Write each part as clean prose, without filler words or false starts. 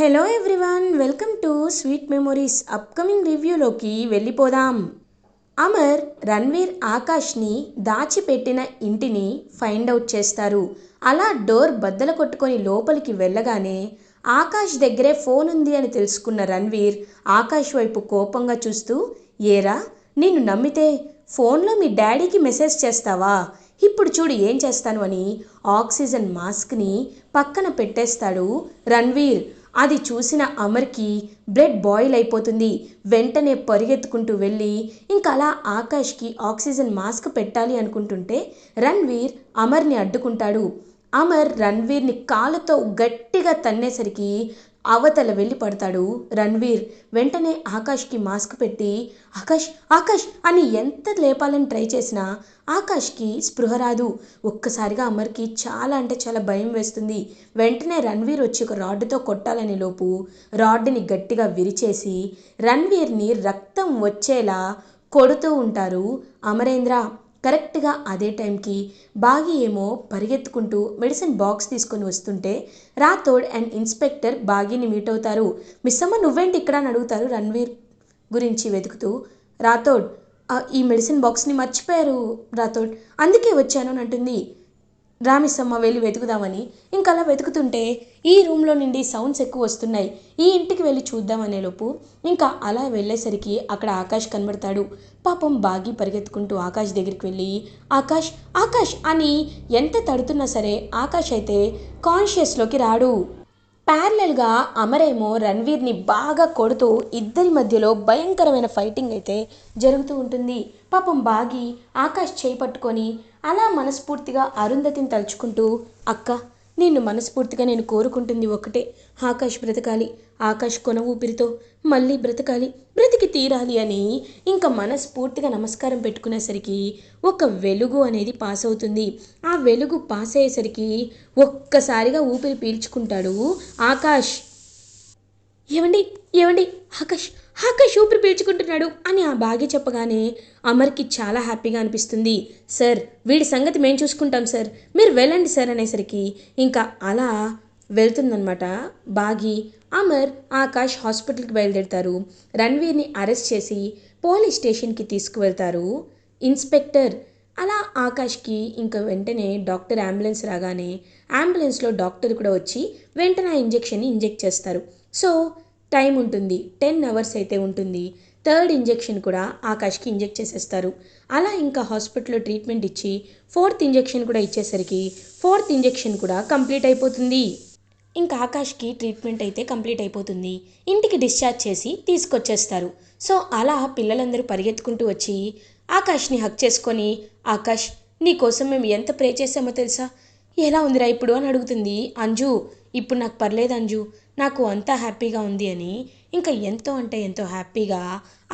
Hello everyone, welcome to sweet memories. Upcoming రివ్యూలోకి వెళ్ళిపోదాం. అమర్ రణ్వీర్ ఆకాష్ని దాచిపెట్టిన ఇంటిని ఫైండ్ అవుట్ చేస్తారు. అలా డోర్ బద్దలు కొట్టుకొని లోపలికి వెళ్ళగానే ఆకాష్ దగ్గరే ఫోన్ ఉంది అని తెలుసుకున్న రణ్వీర్ ఆకాష్ వైపు కోపంగా చూస్తూ, ఏరా నిన్ను నమ్మితే ఫోన్లో మీ డాడీకి మెసేజ్ చేస్తావా? ఇప్పుడు చూడు ఏం చేస్తాను అని ఆక్సిజన్ మాస్క్ని పక్కన పెట్టేస్తాడు రణ్వీర్. అది చూసిన అమర్కి బ్లడ్ బాయిల్ అయిపోతుంది. వెంటనే పరిగెత్తుకుంటూ వెళ్ళి ఇంకా అలా ఆకాష్కి ఆక్సిజన్ మాస్క్ పెట్టాలి అనుకుంటుంటే రణ్వీర్ అమర్ని అడ్డుకుంటాడు. అమర్ రణ్వీర్ని కాళ్ళతో గట్టిగా తన్నేసరికి అవతల వెళ్ళి పడతాడు రణ్వీర్. వెంటనే ఆకాష్కి మాస్క్ పెట్టి ఆకాష్ ఆకాష్ అని ఎంత లేపాలని ట్రై చేసినా ఆకాష్కి స్పృహ రాదు. ఒక్కసారిగా అమర్కి చాలా అంటే చాలా భయం వేస్తుంది. వెంటనే రణ్వీర్ వచ్చి ఒక రాడ్డుతో కొట్టాలని లోపు రాడ్డుని గట్టిగా విరిచేసి రణ్వీర్ని రక్తం వచ్చేలా కొడుతూ ఉంటారు అమరేంద్ర. కరెక్ట్గా అదే టైంకి బాగి ఏమో పరిగెత్తుకుంటూ మెడిసిన్ బాక్స్ తీసుకొని వస్తుంటే రాథోడ్ అండ్ ఇన్స్పెక్టర్ బాగిని మీట్ అవుతారు. మిస్ అమ్మ నువ్వేంటి ఇక్కడ అని అడుగుతారు రణ్వీర్ గురించి వెతుకుతూ. రాథోడ్ ఈ మెడిసిన్ బాక్స్ని మర్చిపోయారు రాథోడ్, అందుకే వచ్చాను అని అంటుంది. రామిసమ్మ వెళ్ళి వెతుకుదామని ఇంకా అలా వెతుకుతుంటే ఈ రూమ్లో నుండి సౌండ్స్ ఎక్కువ వస్తున్నాయి, ఈ ఇంటికి వెళ్ళి చూద్దామనేలోపు ఇంకా అలా వెళ్ళేసరికి అక్కడ ఆకాష్ కనబడతాడు. పాపం బాగి పరిగెత్తుకుంటూ ఆకాష్ దగ్గరికి వెళ్ళి ఆకాష్ ఆకాష్ అని ఎంత తడుతున్నా సరే ఆకాష్ అయితే కాన్షియస్లోకి రాడు. ప్యారలల్గా అమరేమో రణ్వీర్ని బాగా కొడుతూ ఇద్దరి మధ్యలో భయంకరమైన ఫైటింగ్ అయితే జరుగుతూ ఉంటుంది. పాపం బాగి ఆకాష్ చేయి పట్టుకొని అలా మనస్ఫూర్తిగా అరుంధతిని తలుచుకుంటూ, అక్క నిన్ను మనస్ఫూర్తిగా నేను కోరుకుంటుంది ఒకటే, ఆకాష్ బ్రతకాలి, ఆకాష్ కొన ఊపిరితో మళ్ళీ బ్రతకాలి, బ్రతికి తీరాలి అని ఇంకా మనస్ఫూర్తిగా నమస్కారం పెట్టుకునేసరికి ఒక వెలుగు అనేది పాస్ అవుతుంది. ఆ వెలుగు పాస్ అయ్యేసరికి ఒక్కసారిగా ఊపిరి పీల్చుకుంటాడు ఆకాష్. ఏవండి ఏవండి ఆకాష్ ఆకాష్ ఊపిరి పీల్చుకుంటున్నాడు అని ఆ బాగి చెప్పగానే అమర్కి చాలా హ్యాపీగా అనిపిస్తుంది. సార్ వీడి సంగతి మేము చూసుకుంటాం సార్, మీరు వెళ్ళండి సార్ అనేసరికి ఇంకా అలా వెళ్తుందనమాట బాగి. అమర్ ఆకాష్ హాస్పిటల్కి బయలుదేరుతారు. రణ్వీర్ని అరెస్ట్ చేసి పోలీస్ స్టేషన్కి తీసుకువెళ్తారు ఇన్స్పెక్టర్. అలా ఆకాష్కి ఇంకా వెంటనే డాక్టర్ అంబులెన్స్ రాగానే అంబులెన్స్లో డాక్టర్ కూడా వచ్చి వెంటనే ఆ ఇంజెక్షన్ని ఇంజెక్ట్ చేస్తారు. సో టైం ఉంటుంది, 10 అవర్స్ అయితే ఉంటుంది. థర్డ్ ఇంజెక్షన్ కూడా ఆకాష్కి ఇంజెక్ట్ చేసేస్తారు. అలా ఇంకా హాస్పిటల్లో ట్రీట్మెంట్ ఇచ్చి ఫోర్త్ ఇంజెక్షన్ కూడా ఇచ్చేసరికి ఫోర్త్ ఇంజెక్షన్ కూడా కంప్లీట్ అయిపోతుంది. ఇంకా ఆకాష్కి ట్రీట్మెంట్ అయితే కంప్లీట్ అయిపోతుంది. ఇంటికి డిశ్చార్జ్ చేసి తీసుకొచ్చేస్తారు. సో అలా పిల్లలందరూ పరిగెత్తుకుంటూ వచ్చి ఆకాష్ని హక్ చేసుకొని, ఆకాష్ నీకోసం మేము ఎంత ప్రే చేసామో తెలుసా, ఎలా ఉందిరా ఇప్పుడు అని అడుగుతుంది అంజు. ఇప్పుడు నాకు పర్లేదు అంజు, నాకు అంతా హ్యాపీగా ఉంది అని ఇంకా ఎంతో అంటే ఎంతో హ్యాపీగా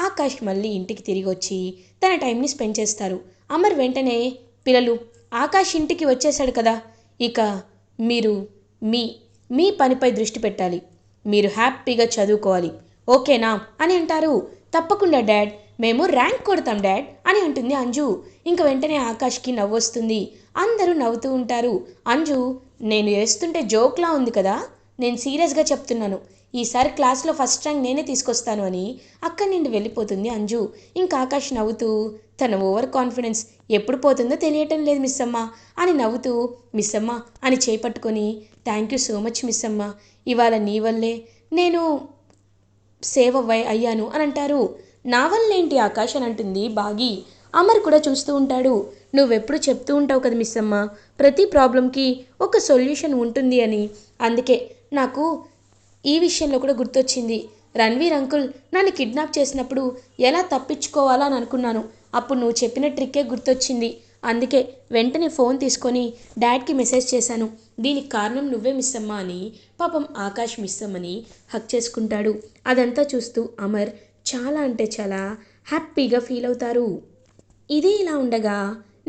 ఆకాష్ మళ్ళీ ఇంటికి తిరిగి వచ్చి తన టైంని స్పెండ్ చేస్తారు. అమర్ వెంటనే పిల్లలు ఆకాష్ ఇంటికి వచ్చేసాడు కదా, ఇక మీరు మీ మీ పనిపై దృష్టి పెట్టాలి, మీరు హ్యాపీగా చదువుకోవాలి ఓకేనా అని అంటారు. తప్పకుండా డాడ్, మేము ర్యాంక్ కొడతాం డాడ్ అని అంటుంది అంజు. ఇంక వెంటనే ఆకాష్కి నవ్వొస్తుంది. అందరూ నవ్వుతూ ఉంటారు. అంజు నేను వేస్తుంటే జోక్లా ఉంది కదా, నేను సీరియస్గా చెప్తున్నాను, ఈసారి క్లాస్లో ఫస్ట్ ర్యాంక్ నేనే తీసుకొస్తాను అని అక్కడి నుండి వెళ్ళిపోతుంది అంజు. ఇంకా ఆకాష్ నవ్వుతూ తన ఓవర్ కాన్ఫిడెన్స్ ఎప్పుడు పోతుందో తెలియటం లేదు మిస్ అమ్మ అని నవ్వుతూ మిస్ అమ్మ అని చేపట్టుకొని thank you so much miss అమ్మ, ఇవాళ నీ వల్లే నేను సేవ్ అయ్యాను అని అంటారు. నా వల్లేంటి ఆకాష్ అని అంటుంది బాగి. అమర్ కూడా చూస్తూ ఉంటాడు. నువ్వెప్పుడు చెప్తూ ఉంటావు కదా మిస్ అమ్మ, ప్రతి ప్రాబ్లంకి ఒక సొల్యూషన్ ఉంటుంది అని, అందుకే నాకు ఈ విషయంలో కూడా గుర్తొచ్చింది. రణ్వీర్ అంకుల్ నన్ను కిడ్నాప్ చేసినప్పుడు ఎలా తప్పించుకోవాలా అని అనుకున్నాను, అప్పుడు నువ్వు చెప్పిన ట్రిక్కే గుర్తొచ్చింది, అందుకే వెంటనే ఫోన్ తీసుకొని డాడ్కి మెసేజ్ చేశాను, దీనికి కారణం నువ్వే మిస్ అమ్మా అని పాపం ఆకాష్ మిస్ అమ్మని హక్ చేసుకుంటాడు. అదంతా చూస్తూ అమర్ చాలా అంటే చాలా హ్యాపీగా ఫీల్ అవుతారు. ఇది ఇలా ఉండగా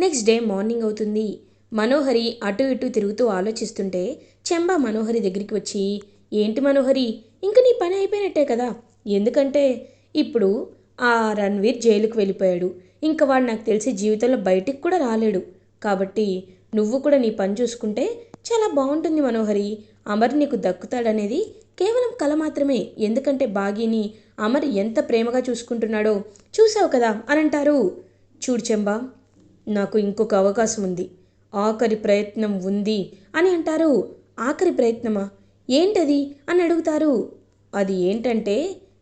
నెక్స్ట్ డే మార్నింగ్ అవుతుంది. మనోహరి అటు ఇటు తిరుగుతూ ఆలోచిస్తుంటే చెంబా మనోహరి దగ్గరికి వచ్చి, ఏంటి మనోహరి ఇంక నీ పని అయిపోయినట్టే కదా, ఎందుకంటే ఇప్పుడు ఆ రణ్వీర్ జైలుకు వెళ్ళిపోయాడు, ఇంకా వాడు నాకు తెలిసి జీవితంలో బయటికి కూడా రాలేడు, కాబట్టి నువ్వు కూడా నీ పని చూసుకుంటే చాలా బాగుంటుంది మనోహరి, అమర్ నీకు దక్కుతాడనేది కేవలం కల మాత్రమే. ఎందుకంటే బాగీని అమర్ ఎంత ప్రేమగా చూసుకుంటున్నాడో చూసావు కదా అని అంటారు. చూడు చెంబా, నాకు ఇంకొక అవకాశం ఉంది, ఆఖరి ప్రయత్నం ఉంది అని అంటారు. ఆఖరి ప్రయత్నమా? ఏంటది అని అడుగుతారు. అది ఏంటంటే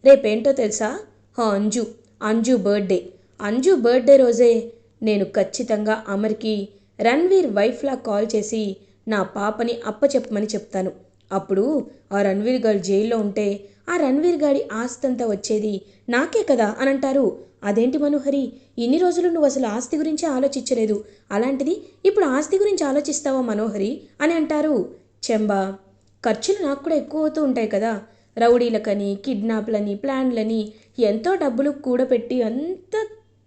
రేపేంటో తెలుసా? అంజు అంజు బర్త్డే. అంజు బర్త్డే రోజే నేను ఖచ్చితంగా అమర్కి రణ్వీర్ వైఫ్లా కాల్ చేసి నా పాపని అప్పచెప్పమని చెప్తాను. అప్పుడు ఆ రణ్వీర్ గారు జైల్లో ఉంటే ఆ రణ్వీర్ గాడి ఆస్తంతా వచ్చేది నాకే కదా అని అంటారు. అదేంటి మనోహరి, ఇన్ని రోజులు నువ్వు అసలు ఆస్తి గురించి ఆలోచించలేదు, అలాంటిది ఇప్పుడు ఆస్తి గురించి ఆలోచిస్తావా మనోహరి అని అంటారు. చెంబా, ఖర్చులు నాకు కూడా ఎక్కువ అవుతూ ఉంటాయి కదా. రౌడీలకని, కిడ్నాప్లని, ప్లాన్లని ఎంతో డబ్బులు కూడబెట్టి అంతా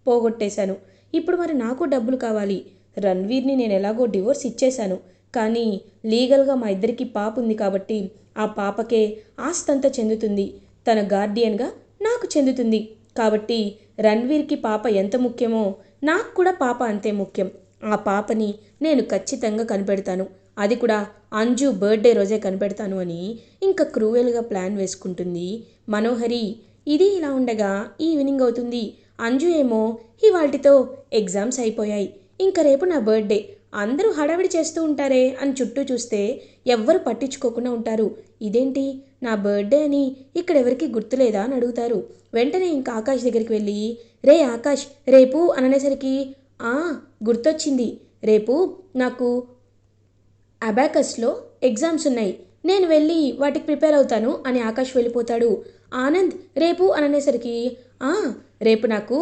పోగొట్టేశాను. ఇప్పుడు మరి నాకు డబ్బులు కావాలి. రణ్వీర్ని నేను ఎలాగో డివోర్స్ ఇచ్చేశాను, కానీ లీగల్గా మా ఇద్దరికి పాప ఉంది కాబట్టి ఆ పాపకే ఆస్తంతా చెందుతుంది. తన గార్డియన్గా నాకు చెందుతుంది. కాబట్టి రణ్వీర్కి పాప ఎంత ముఖ్యమో నాకు కూడా పాప అంతే ముఖ్యం. ఆ పాపని నేను ఖచ్చితంగా కనిపెడతాను, అది కూడా అంజు బర్త్డే రోజే కనిపెడతాను అని ఇంకా క్రూయల్గా ప్లాన్ వేసుకుంటుంది మనోహరి. ఇది ఇలా ఉండగా ఈవినింగ్ అవుతుంది. అంజు ఏమో ఇవాల్టితో ఎగ్జామ్స్ అయిపోయాయి, ఇంకా రేపు నా బర్త్డే, అందరూ హడావిడి చేస్తూ ఉంటారే అని చుట్టూ చూస్తే ఎవ్వరు పట్టించుకోకుండా ఉంటారు. ఇదేంటి నా బర్త్డే అని ఇక్కడెవరికి గుర్తులేదా అని అడుగుతారు. వెంటనే ఇంకా ఆకాష్ దగ్గరికి వెళ్ళి, రే ఆకాష్, రేపు అననేసరికి ఆ గుర్తొచ్చింది, రేపు నాకు అబాకస్లో ఎగ్జామ్స్ ఉన్నాయి, నేను వెళ్ళి వాటికి ప్రిపేర్ అవుతాను అని ఆకాష్ వెళ్ళిపోతాడు. ఆనంద్ రేపు అననేసరికి ఆ రేపు నాకు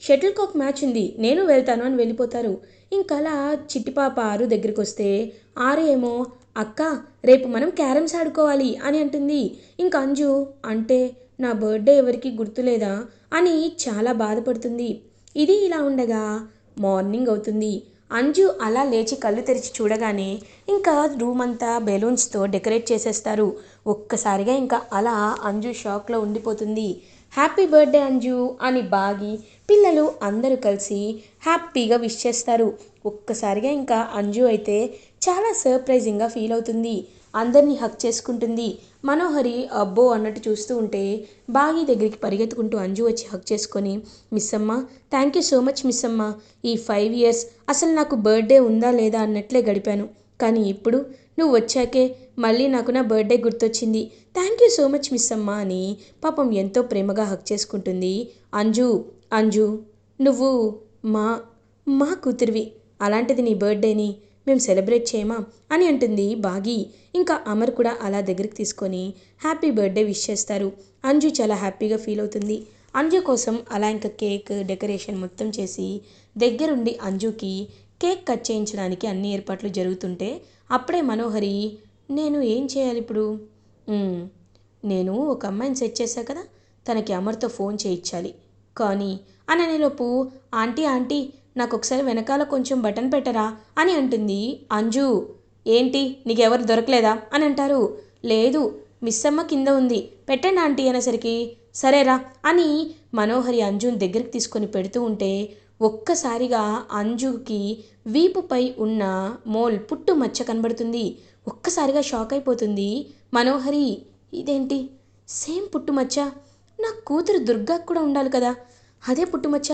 షటిల్ కాక్ మ్యాచ్ ఉంది, నేను వెళ్తాను అని వెళ్ళిపోతారు. ఇంకలా చిట్టిపాప ఆరు దగ్గరికి వస్తే ఆరు ఏమో అక్క రేపు మనం క్యారమ్స్ ఆడుకోవాలి అని అంటుంది. ఇంక అంజు అంటే నా బర్త్డే ఎవరికి గుర్తులేదా అని చాలా బాధపడుతుంది. ఇది ఇలా ఉండగా మార్నింగ్ అవుతుంది. అంజు అలా లేచి కళ్ళు తెరిచి చూడగానే ఇంకా రూమ్ అంతా బెలూన్స్తో డెకరేట్ చేసేస్తారు. ఒక్కసారిగా ఇంకా అలా అంజు షాక్లో ఉండిపోతుంది. హ్యాపీ బర్త్డే అంజు అని బాగి పిల్లలు అందరూ కలిసి హ్యాపీగా విష్ చేస్తారు. ఒక్కసారిగా ఇంకా అంజు అయితే చాలా సర్ప్రైజింగ్గా ఫీల్ అవుతుంది. అందరినీ హక్ చేసుకుంటుంది. మనోహరి అబ్బో అన్నట్టు చూస్తూ ఉంటే బాగి దగ్గరికి పరిగెత్తుకుంటూ అంజు వచ్చి హక్ చేసుకొని, మిస్ అమ్మ, thank you so much miss అమ్మ, ఈ 5 years అసలు నాకు బర్త్డే ఉందా లేదా అన్నట్లే గడిపాను, కానీ ఇప్పుడు నువ్వు వచ్చాకే మళ్ళీ నాకు నా బర్త్డే గుర్తొచ్చింది, thank you so much miss అమ్మ అని పాపం ఎంతో ప్రేమగా హక్ చేసుకుంటుంది. అంజు అంజు నువ్వు మా మా కూతురివి, అలాంటిది నీ బర్త్డేని మేము సెలబ్రేట్ చేయమా అని అంటుంది బాగి. ఇంకా అమర్ కూడా అలా దగ్గరికి తీసుకొని హ్యాపీ బర్త్డే విష్ చేస్తారు. అంజు చాలా హ్యాపీగా ఫీల్ అవుతుంది. అంజు కోసం అలా ఇంకా కేక్ డెకరేషన్ మొత్తం చేసి దగ్గరుండి అంజుకి కేక్ కట్ చేయించడానికి అన్ని ఏర్పాట్లు జరుగుతుంటే అప్పుడే మనోహరి, నేను ఏం చేయాలి ఇప్పుడు? నేను ఒక అమ్మాయిని సెట్ చేశా కదా, తనకి అమర్తో ఫోన్ చేయించాలి, కానీ అని అనేలోపు ఆంటీ ఆంటీ నాకు ఒకసారి వెనకాల కొంచెం బటన్ పెట్టరా అని అంటుంది అంజు. ఏంటి నీకెవరు దొరకలేదా అని అంటారు. లేదు మిస్ అమ్మ కింద ఉంది, పెట్టండి ఆంటీ అనేసరికి సరేరా అని మనోహరి అంజుని దగ్గరికి తీసుకొని పెడుతూ ఉంటే ఒక్కసారిగా అంజుకి వీపుపై ఉన్న మోల్ పుట్టు మచ్చ కనబడుతుంది. ఒక్కసారిగా షాక్ అయిపోతుంది మనోహరి. ఇదేంటి సేమ్ పుట్టుమచ్చ, నా కూతురు దుర్గాకు కూడా ఉండాలి కదా, అదే పుట్టుమచ్చ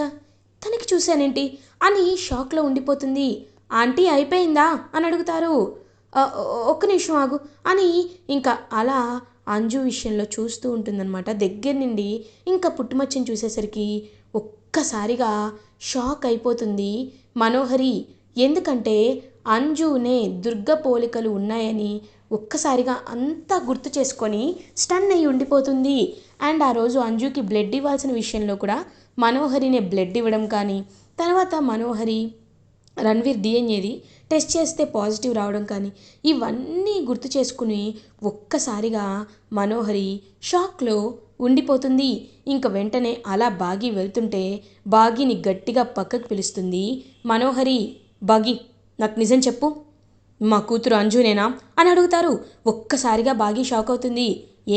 తనకి చూశానేంటి అని షాక్లో ఉండిపోతుంది. ఆంటీ అయిపోయిందా అని అడుగుతారు. ఒక్క నిమిషం ఆగు అని ఇంకా అలా అంజు విషయంలో చూస్తూ ఉంటుందన్నమాట. దగ్గర నుండి ఇంకా పుట్టుమచ్చని చూసేసరికి ఒక్కసారిగా షాక్ అయిపోతుంది మనోహరి. ఎందుకంటే అంజునే దుర్గ పోలికలు ఉన్నాయని ఒక్కసారిగా అంతా గుర్తు చేసుకొని స్టన్ అయ్యి ఉండిపోతుంది. అండ్ ఆ రోజు అంజుకి బ్లడ్ ఇవ్వాల్సిన విషయంలో కూడా మనోహరినే బ్లడ్ ఇవ్వడం కానీ, తర్వాత మనోహరి రణ్వీర్ డిఎన్ఏది టెస్ట్ చేస్తే పాజిటివ్ రావడం కానీ, ఇవన్నీ గుర్తు చేసుకుని ఒక్కసారిగా మనోహరి షాక్లో ఉండిపోతుంది. ఇంక వెంటనే అలా బాగి వెళ్తుంటే బాగిని గట్టిగా పక్కకు పిలుస్తుంది మనోహరి. బాగి నాకు నిజం చెప్పు, మా కూతురు అంజునేనా అని అడుగుతారు. ఒక్కసారిగా బాగి షాక్ అవుతుంది.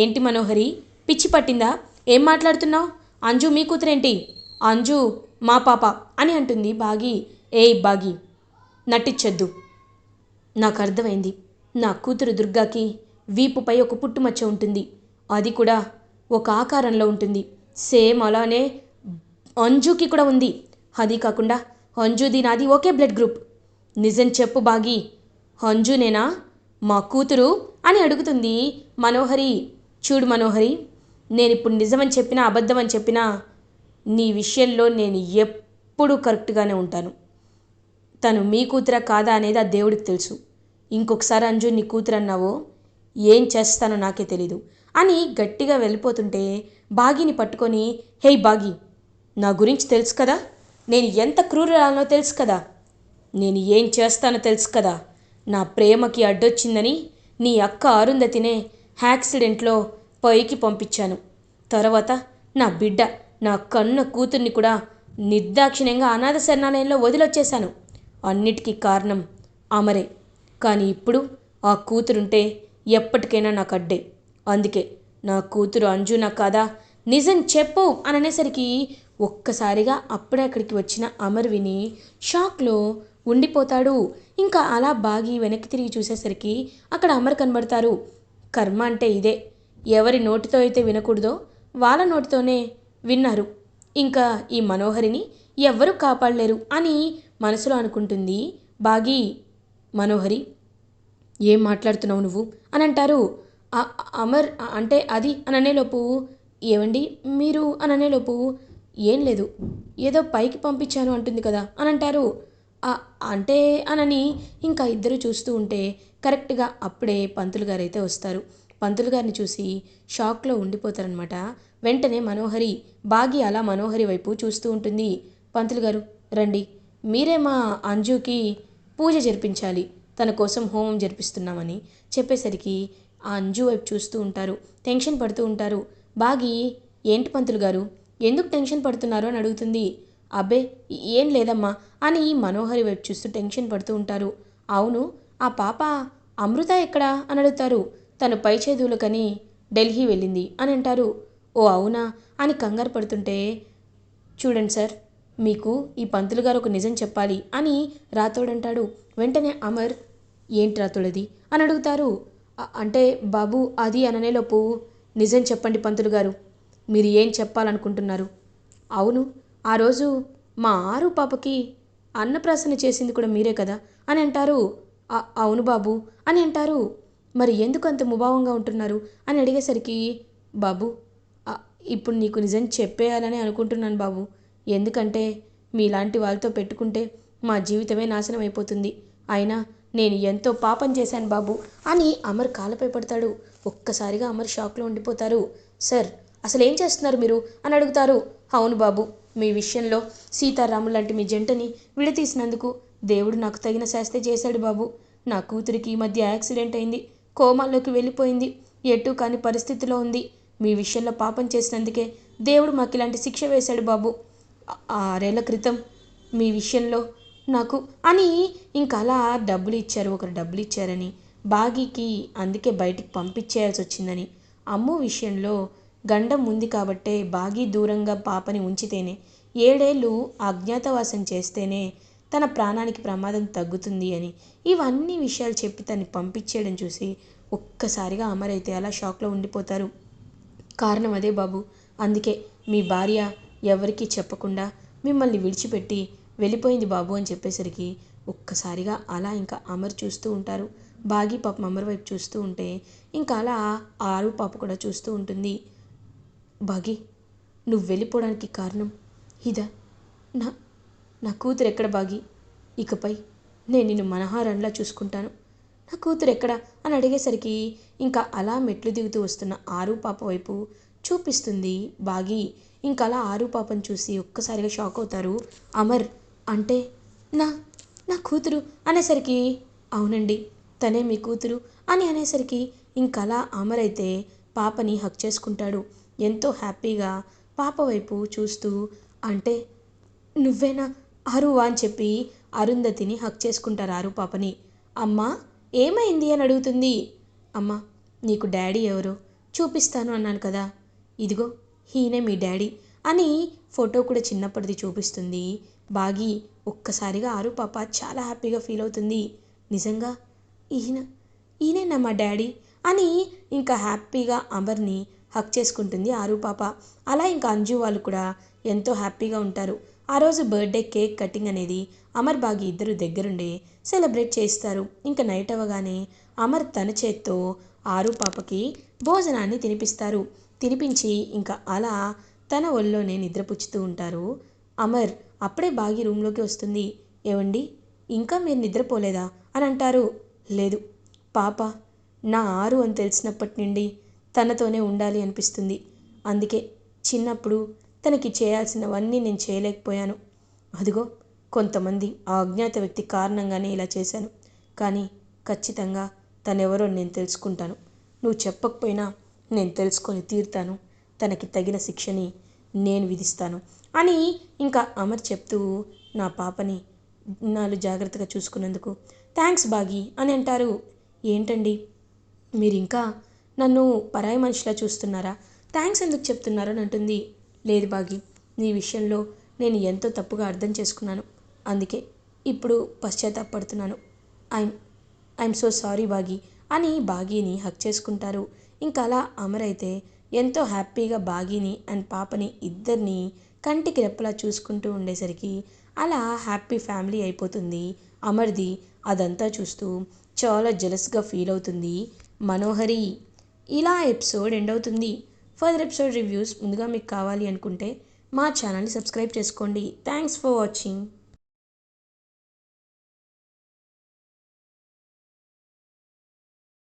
ఏంటి మనోహరి, పిచ్చి పట్టిందా, ఏం మాట్లాడుతున్నావు, అంజు మీ కూతురేంటి, అంజు మా పాప అని అంటుంది బాగి. ఏయ్ బాగి నటించొద్దు, నాకు అర్థమైంది, నా కూతురు దుర్గాకి వీపుపై ఒక పుట్టుమచ్చ ఉంటుంది, అది కూడా ఒక ఆకారంలో ఉంటుంది. సేమ్ అలానే అంజుకి కూడా ఉంది. అది కాకుండా అంజుది నాది ఒకే బ్లడ్ గ్రూప్. నిజం చెప్పు బాగి, అంజునేనా మా కూతురు అని అడుగుతుంది మనోహరి. చూడు మనోహరి, నేనిప్పుడు నిజమని చెప్పినా అబద్ధం అని చెప్పినా నీ విషయంలో నేను ఎప్పుడూ కరెక్ట్గానే ఉంటాను. తను మీ కూతురా కాదా అనేది ఆ దేవుడికి తెలుసు. ఇంకొకసారి అంజు నీ కూతురు అన్నావో ఏం చేస్తానో నాకే తెలీదు అని గట్టిగా వెళ్ళిపోతుంటే బాగిని పట్టుకొని, హేయ్ బాగి, నా గురించి తెలుసు కదా, నేను ఎంత క్రూరానో తెలుసు కదా, నేను ఏం చేస్తానో తెలుసు కదా. నా ప్రేమకి అడ్డొచ్చిందని నీ అక్క అరుంధతినే యాక్సిడెంట్లో పైకి పంపించాను. తర్వాత నా బిడ్డ, నా కన్న కూతుర్ని కూడా నిర్దాక్షిణ్యంగా అనాథ శరణాలయంలో వదిలొచ్చేశాను. అన్నిటికీ కారణం అమరే. కానీ ఇప్పుడు ఆ కూతురుంటే ఎప్పటికైనా నాకు అడ్డే. అందుకే నా కూతురు అంజునా కాదా, నిజం చెప్పు అని అనేసరికి ఒక్కసారిగా అప్పుడే అక్కడికి వచ్చిన అమర్ విని షాక్లో ఉండిపోతాడు. ఇంకా అలా బాగి వెనక్కి తిరిగి చూసేసరికి అక్కడ అమర్ కనబడతారు. కర్మ అంటే ఇదే, ఎవరి నోటితో అయితే వినకూడదో వాళ్ళ నోటితోనే విన్నారు. ఇంకా ఈ మనోహరిని ఎవ్వరూ కాపాడలేరు అని మనసులో అనుకుంటుంది బాగి. మనోహరి, ఏం మాట్లాడుతున్నావు నువ్వు అని అంటారు. అమర్ అంటే అది అని అనేలోపు, ఏవండి మీరు అని అనేలోపు, ఏం లేదు, ఏదో పైకి పంపించాను అంటుంది కదా అని అంటారు. అంటే అనని ఇంకా ఇద్దరు చూస్తూ ఉంటే కరెక్ట్గా అప్పుడే పంతులు గారు అయితే వస్తారు. పంతులు గారిని చూసి షాక్లో ఉండిపోతారనమాట. వెంటనే మనోహరి, బాగి అలా మనోహరి వైపు చూస్తూ ఉంటుంది. పంతులు గారు రండి, మీరే మా అంజుకి పూజ జరిపించాలి, తన కోసం హోమం జరిపిస్తున్నామని చెప్పేసరికి ఆ అంజు వైపు చూస్తూ ఉంటారు. టెన్షన్ పడుతూ ఉంటారు. బాగి, ఏంటి పంతులు గారు, ఎందుకు టెన్షన్ పడుతున్నారు అని అడుగుతుంది. అబ్బే ఏం లేదమ్మా అని మనోహరి వైపు చూస్తూ టెన్షన్ పడుతూ ఉంటారు. అవును, ఆ పాప అమృత ఎక్కడా అని అడుగుతారు. తను పై చదువులకని ఢిల్లీ వెళ్ళింది అని అంటారు. ఓ అవునా అని కంగారు పడుతుంటే, చూడండి సార్, మీకు ఈ పంతులు గారు ఒక నిజం చెప్పాలి అని రాతోడంటాడు. వెంటనే అమర్, ఏంటి రాతోడది అని అడుగుతారు. అంటే బాబు అది అననేలోపు, నిజం చెప్పండి పంతులు గారు, మీరు ఏం చెప్పాలనుకుంటున్నారు. అవును, ఆ రోజు మా ఆరు పాపకి అన్నప్రాసన చేసింది కూడా మీరే కదా అని అంటారు. అవును బాబు అని అంటారు. మరి ఎందుకు అంత ముభావంగా ఉంటున్నారు అని అడిగేసరికి, బాబు ఇప్పుడు నీకు నిజం చెప్పేయాలని అనుకుంటున్నాను బాబు. ఎందుకంటే మీలాంటి వాళ్ళతో పెట్టుకుంటే మా జీవితమే నాశనం అయిపోతుంది. అయినా నేను ఎంతో పాపం చేశాను బాబు అని అమర్ కాళ్ళపై పడతాడు. ఒక్కసారిగా అమర్ షాక్లో ఉండిపోతారు. సార్, అసలు ఏం చేస్తున్నారు మీరు అని అడుగుతారు. అవును బాబు, మీ విషయంలో సీతారాములు లాంటి మీ జంటని విడతీసినందుకు దేవుడు నాకు తగిన శాస్తి చేశాడు బాబు. నా కూతురికి ఈ మధ్య యాక్సిడెంట్ అయింది, కోమాల్లోకి వెళ్ళిపోయింది, ఎటు కాని పరిస్థితిలో ఉంది. మీ విషయంలో పాపం చేసినందుకే దేవుడు మాకు ఇలాంటి శిక్ష వేశాడు బాబు. 6 ఏళ్ల క్రితం మీ విషయంలో నాకు అని ఇంకా అలా డబ్బులు ఇచ్చారు, ఒకరు డబ్బులు ఇచ్చారని, బాగీకి అందుకే బయటికి పంపించేయాల్సి వచ్చిందని, అమ్ము విషయంలో గండం ఉంది కాబట్టే బాగీ దూరంగా పాపని ఉంచితేనే, 7 ఏళ్ళు అజ్ఞాతవాసం చేస్తేనే తన ప్రాణానికి ప్రమాదం తగ్గుతుంది అని ఇవన్నీ విషయాలు చెప్పి తన్ని పంపించేయడం చూసి ఒక్కసారిగా అమర్ అయితే అలా షాక్లో ఉండిపోతారు. కారణం అదే బాబు, అందుకే మీ భార్య ఎవరికీ చెప్పకుండా మిమ్మల్ని విడిచిపెట్టి వెళ్ళిపోయింది బాబు అని చెప్పేసరికి ఒక్కసారిగా అలా ఇంకా అమర్ చూస్తూ ఉంటారు. బాగి పాపం అమర్ వైపు చూస్తూ ఉంటే ఇంకా అలా ఆరు పాప కూడా చూస్తూ ఉంటుంది. బాగి, నువ్వు వెళ్ళిపోవడానికి కారణం ఇదా? నా నా కూతురు ఎక్కడ బాగి? ఇకపై నేను నిన్ను మనహారంలా చూసుకుంటాను. నా కూతురు ఎక్కడా అని అడిగేసరికి ఇంకా అలా మెట్లు దిగుతూ వస్తున్న ఆరు పాప వైపు చూపిస్తుంది బాగి. ఇంకా అలా ఆరు పాపను చూసి ఒక్కసారిగా షాక్ అవుతారు అమర్. అంటే నా నా కూతురు అనేసరికి, అవునండి, తనే మీ కూతురు అని అనేసరికి ఇంకలా అమర్ అయితే పాపని హక్ చేసుకుంటాడు. ఎంతో హ్యాపీగా పాప వైపు చూస్తూ, అంటే నువ్వేనా అరువా అని చెప్పి అరుంధతిని హక్ చేసుకుంటారు ఆరు పాపని. అమ్మా, ఏమైంది అని అడుగుతుంది. అమ్మా, నీకు డాడీ ఎవరో చూపిస్తాను అన్నాను కదా, ఇదిగో ఈయనే మీ డాడీ అని ఫోటో కూడా చిన్నప్పటిది చూపిస్తుంది బాగి. ఒక్కసారిగా ఆరు పాప చాలా హ్యాపీగా ఫీల్ అవుతుంది. నిజంగా ఈయనేనా మా డాడీ అని ఇంకా హ్యాపీగా అమర్ని హక్ చేసుకుంటుంది ఆరు పాప. అలా ఇంకా అంజు వాళ్ళు కూడా ఎంతో హ్యాపీగా ఉంటారు. ఆ రోజు బర్త్డే కేక్ కటింగ్ అనేది అమర్ బాగి ఇద్దరు దగ్గరుండి సెలబ్రేట్ చేస్తారు. ఇంకా నైట్ అవ్వగానే అమర్ తన చేత్తో ఆరు పాపకి భోజనాన్ని తినిపిస్తారు. తినిపించి ఇంకా అలా తన ఒళ్ళోనే నిద్రపుచ్చుతూ ఉంటారు అమర్. అప్పుడే బాగి రూమ్లోకి వస్తుంది. ఏవండి, ఇంకా మీరు నిద్రపోలేదా అని అంటారు. లేదు పాప, నా ఆరు అని తెలిసినప్పటి నుండి తనతోనే ఉండాలి అనిపిస్తుంది. అందుకే చిన్నప్పుడు తనకి చేయాల్సినవన్నీ నేను చేయలేకపోయాను. అదిగో కొంతమంది ఆ అజ్ఞాత వ్యక్తి కారణంగానే ఇలా చేశాను. కానీ ఖచ్చితంగా తనెవరో నేను తెలుసుకుంటాను. నువ్వు చెప్పకపోయినా నేను తెలుసుకొని తీరుతాను. తనకి తగిన శిక్షని నేను విధిస్తాను అని ఇంకా అమర్ చెప్తూ నా పాపని నాలు జాగ్రత్తగా చూసుకున్నందుకు థ్యాంక్స్ బాగి అని అంటారు. ఏంటండి మీరు ఇంకా నన్ను పరాయి మనిషిలా చూస్తున్నారా? థ్యాంక్స్ ఎందుకు చెప్తున్నారు అని అంటుంది. లేదు బాగి, నీ విషయంలో నేను ఎంతో తప్పుగా అర్థం చేసుకున్నాను. అందుకే ఇప్పుడు పశ్చాత్తాపడుతున్నాను. ఐఎమ్ ఐఎమ్ సో సారీ బాగి అని బాగీని హక్ చేసుకుంటారు. ఇంకా అలా అమర్ అయితే ఎంతో హ్యాపీగా బాగీని అండ్ పాపని ఇద్దరిని కంటికి రెప్పలా చూసుకుంటూ ఉండేసరికి అలా హ్యాపీ ఫ్యామిలీ అయిపోతుంది అమర్ది. అదంతా చూస్తూ చాలా జెలస్గా ఫీల్ అవుతుంది మనోహరి. ఇలా ఎపిసోడ్ ఎండ్ అవుతుంది. ఫర్దర్ ఎపిసోడ్ రివ్యూస్ ముందుగా మీకు కావాలి అనుకుంటే మా ఛానల్ని సబ్స్క్రైబ్ చేసుకోండి. Thanks for watching.